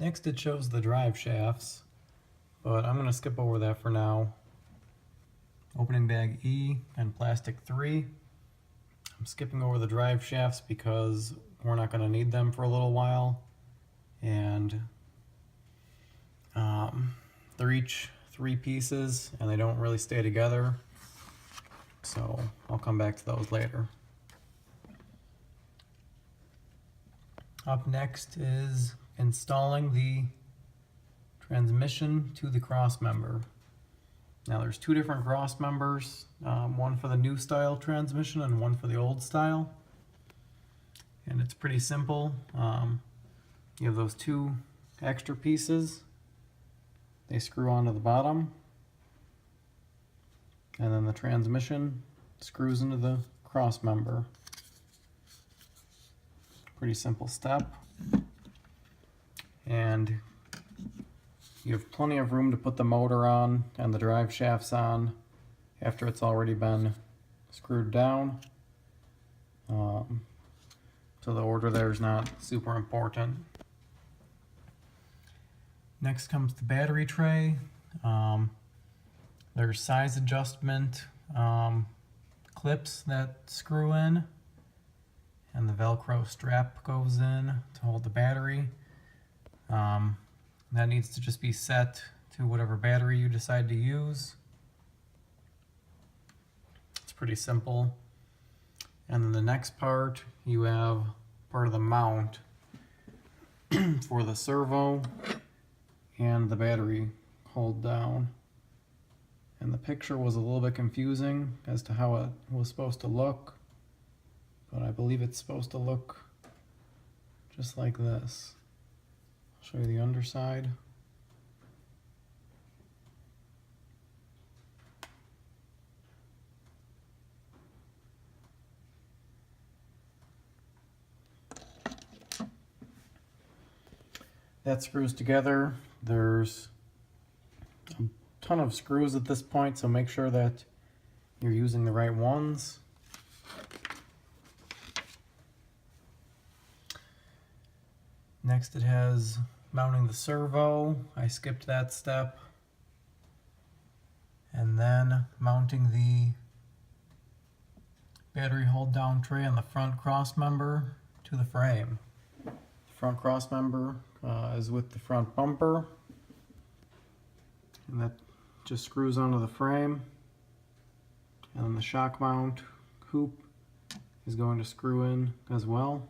Next it shows the drive shafts, but I'm going to skip over that for now. Opening bag E and plastic 3. I'm skipping over the drive shafts because we're not going to need them for a little while, and they're each 3 pieces and they don't really stay together, so I'll come back to those later. Up next is installing the transmission to the cross member. Now there's 2 different cross members, one for the new style transmission and one for the old style. And it's pretty simple. You have those 2 extra pieces. They screw onto the bottom. And then the transmission screws into the cross member. Pretty simple step. And you have plenty of room to put the motor on and the drive shafts on after it's already been screwed down. So the order there is not super important. Next comes the battery tray. There's size adjustment clips that screw in, and the Velcro strap goes in to hold the battery. That needs to just be set to whatever battery you decide to use. It's pretty simple. And then the next part, you have part of the mount for the servo and the battery hold down. And the picture was a little bit confusing as to how it was supposed to look, but I believe it's supposed to look just like this. I'll show you the underside. That screws together. There's a ton of screws at this point, so make sure that you're using the right ones. Next it has mounting the servo. I skipped that step. And then mounting the battery hold down tray on the front cross member to the frame. The front cross member is with the front bumper, and that just screws onto the frame, and then the shock mount hoop is going to screw in as well.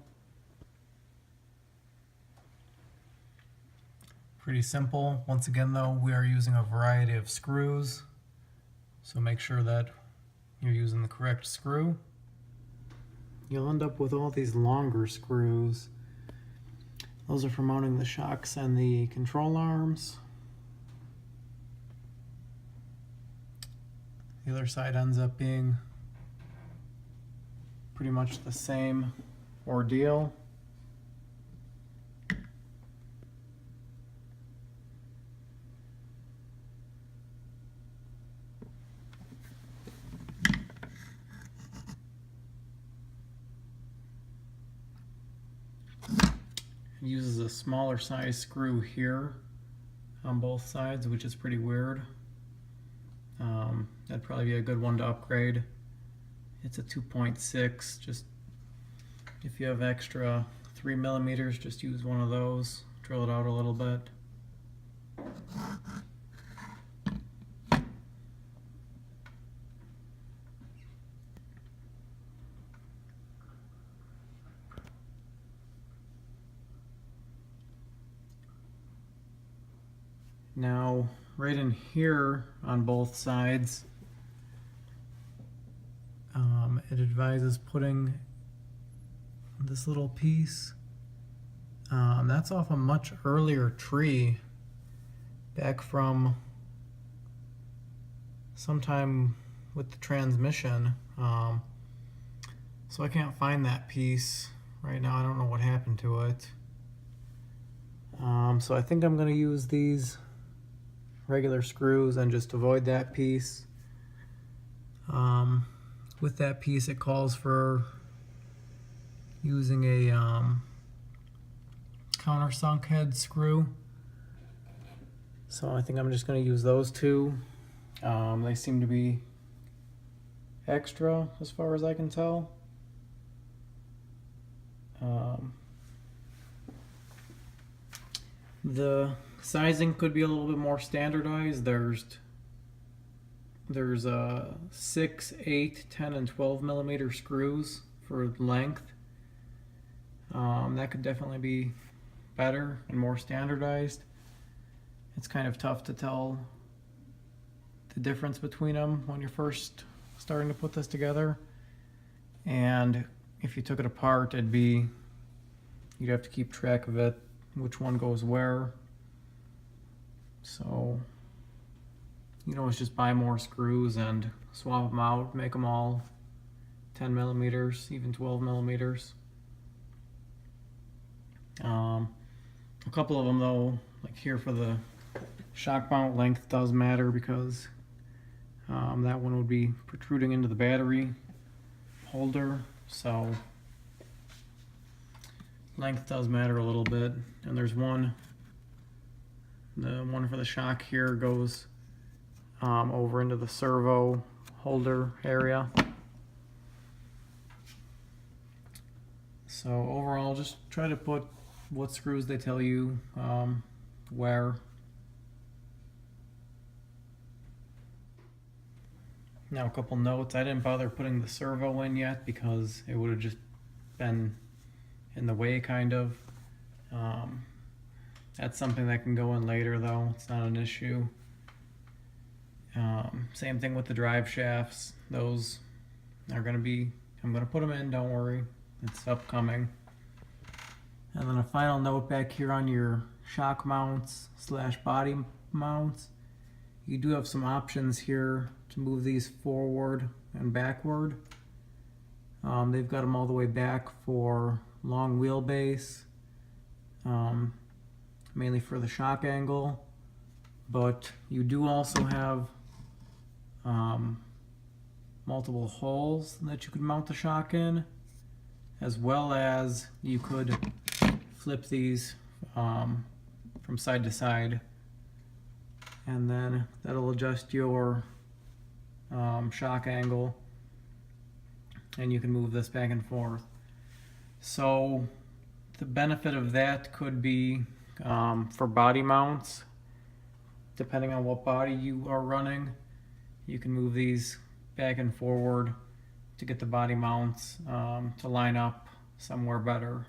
Pretty simple. Once again though, we are using a variety of screws, so make sure that you're using the correct screw. You'll end up with all these longer screws. Those are for mounting the shocks and the control arms. The other side ends up being pretty much the same ordeal. It uses a smaller size screw here on both sides, which is pretty weird. That'd probably be a good one to upgrade. It's a 2.6. Just if you have extra 3mm, just use one of those. Drill it out a little bit. Now, right in here on both sides, it advises putting this little piece. That's off a much earlier tree, back from sometime with the transmission. So I can't find that piece right now. I don't know what happened to it. So I think I'm going to use these regular screws and just avoid that piece. With that piece, it calls for using a countersunk head screw So I think I'm just going to use those two. They seem to be extra as far as I can tell. The sizing could be a little bit more standardized. There's 6, 8, 10, and 12 millimeter screws for length. That could definitely be better and more standardized. It's kind of tough to tell the difference between them when you're first starting to put this together. And if you took it apart, you'd have to keep track of it, which one goes where. So you can always just buy more screws and swap them out, make them all 10 millimeters, even 12 millimeters. A couple of them though, like here for the shock mount, length does matter because that one would be protruding into the battery holder, so length does matter a little bit. And there's one, the one for the shock here goes over into the servo holder area. So overall, just try to put what screws they tell you where. Now a couple notes, I didn't bother putting the servo in yet because it would have just been in the way kind of. That's something that can go in later though, it's not an issue. Same thing with the drive shafts, those are going to be, I'm going to put them in, don't worry, it's upcoming. And then a final note back here on your shock mounts / body mounts, you do have some options here to move these forward and backward. They've got them all the way back for long wheelbase, mainly for the shock angle, but you do also have multiple holes that you could mount the shock in, as well as you could flip these from side to side, and then that'll adjust your shock angle, and you can move this back and forth. So the benefit of that could be for body mounts, depending on what body you are running, you can move these back and forward to get the body mounts to line up somewhere better.